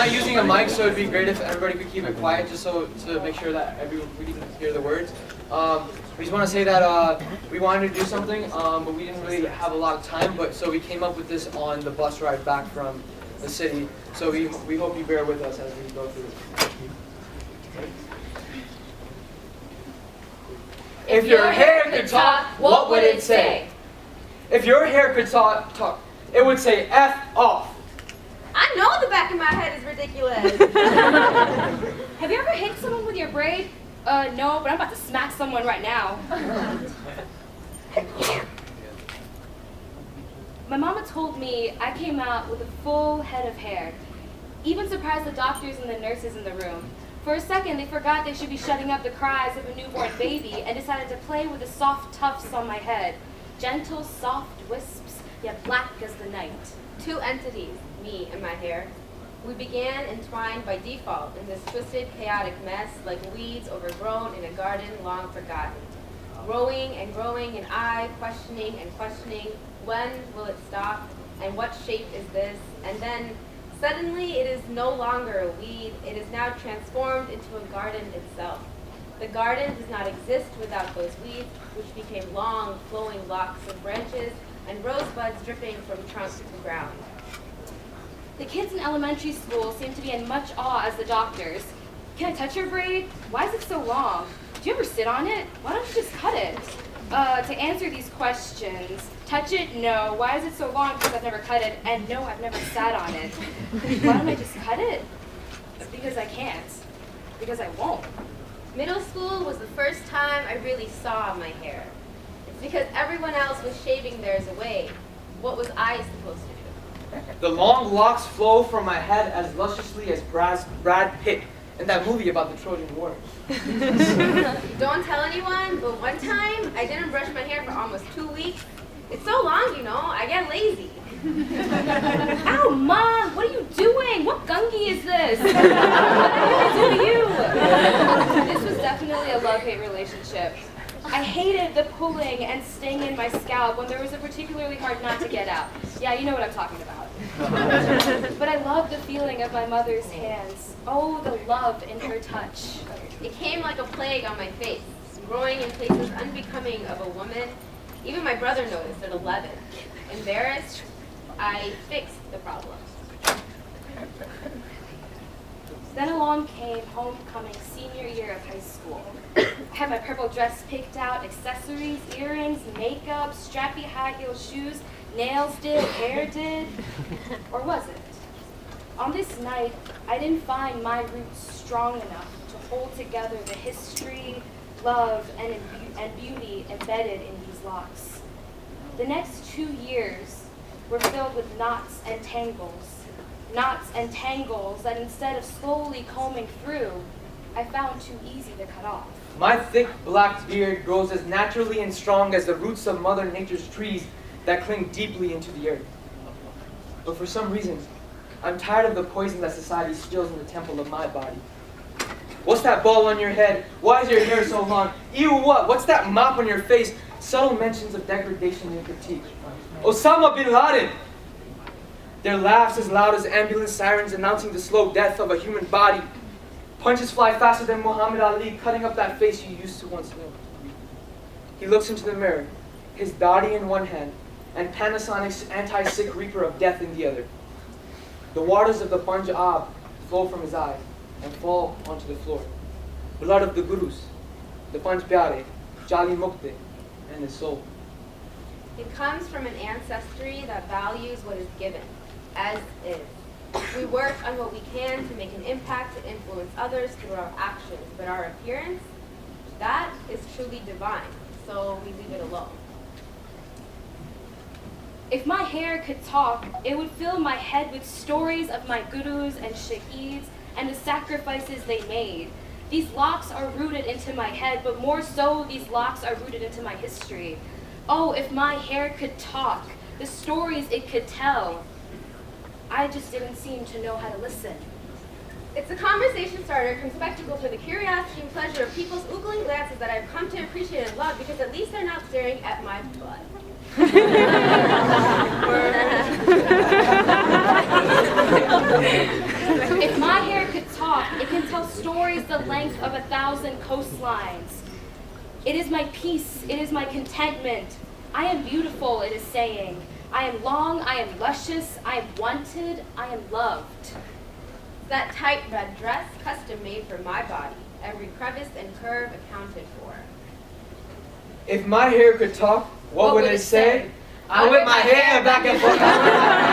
not using a mic, so it'd be great if everybody could keep it quiet, just so to make sure that we can hear the words. We just want to say that we wanted to do something, but we didn't really have a lot of time. So we came up with this on the bus ride back from the city. So we hope you bear with us as we go through it. If your hair could talk, what would it say? If your hair could talk, it would say F off. I know the back of my head is ridiculous. Have you ever hit someone with your braid? No, but I'm about to smack someone right now. My mama told me I came out with a full head of hair. Even surprised the doctors and the nurses in the room. For a second, they forgot they should be shutting up the cries of a newborn baby and decided to play with the soft tufts on my head. Gentle, soft wisps, yet black as the night. Two entities, me and my hair. We began entwined by default in this twisted, chaotic mess like weeds overgrown in a garden long forgotten. Growing and growing, and I questioning and questioning, when will it stop, and what shape is this? And then, suddenly, it is no longer a weed, it is now transformed into a garden itself. The garden does not exist without those weeds, which became long, flowing locks of branches and rosebuds dripping from trunk to ground. The kids in elementary school seem to be in much awe as the doctors. Can I touch your braid? Why is it so long? Do you ever sit on it? Why don't you just cut it? To answer these questions, touch it? No. Why is it so long? Because I've never cut it. And no, I've never sat on it. Why don't I just cut it? Because I can't. Because I won't. Middle school was the first time I really saw my hair. It's because everyone else was shaving theirs away. What was I supposed to do? The long locks flow from my head as lusciously as Brad Pitt in that movie about the Trojan War. Don't tell anyone, but one time I didn't brush my hair for almost 2 weeks. It's so long, you know, I get lazy. Ow, Mom, what are you doing? What gungi is this? What did I do to you? This was definitely a love-hate relationship. I hated the pulling and sting in my scalp when there was a particularly hard knot to get out. Yeah, you know what I'm talking about. But I loved the feeling of my mother's hands. Oh, the love in her touch. It came like a plague on my face, growing in places unbecoming of a woman. Even my brother noticed at 11. Embarrassed, I fixed the problem. Then along came homecoming senior year of high school. I had my purple dress picked out, accessories, earrings, makeup, strappy high heel shoes, nails did, hair did. Or was it? On this night, I didn't find my roots strong enough to hold together the history, love, and beauty embedded in these locks. The next 2 years were filled with knots and tangles that instead of slowly combing through, I found too easy to cut off. My thick black beard grows as naturally and strong as the roots of Mother Nature's trees that cling deeply into the earth. But for some reason, I'm tired of the poison that society stills in the temple of my body. What's that ball on your head? Why is your hair so long? Ew, what? What's that mop on your face? Subtle mentions of degradation and critique. Osama bin Laden! Their laughs as loud as ambulance sirens announcing the slow death of a human body. Punches fly faster than Muhammad Ali, cutting up that face you used to once know. He looks into the mirror, his Dadi in one hand, and Panasonic's anti-sick reaper of death in the other. The waters of the Punjab flow from his eyes and fall onto the floor. Blood of the Gurus, the Panch Pyare, Jali Mukte, and his soul. It comes from an ancestry that values what is given, as is. We work on what we can to make an impact to influence others through our actions, but our appearance, that is truly divine, so we leave it alone. If my hair could talk, it would fill my head with stories of my gurus and shaheeds and the sacrifices they made. These locks are rooted into my head, but more so, these locks are rooted into my history. Oh, if my hair could talk, the stories it could tell. I just didn't seem to know how to listen. It's a conversation starter from spectacle for the curiosity and pleasure of people's oogling glances that I've come to appreciate and love, because at least they're not staring at my butt. If stories the length of 1,000 coastlines. It is my peace, it is my contentment. I am beautiful, it is saying. I am long, I am luscious, I am wanted, I am loved. That tight red dress, custom made for my body, every crevice and curve accounted for. If my hair could talk, what would it say? I whip my hair back and forth.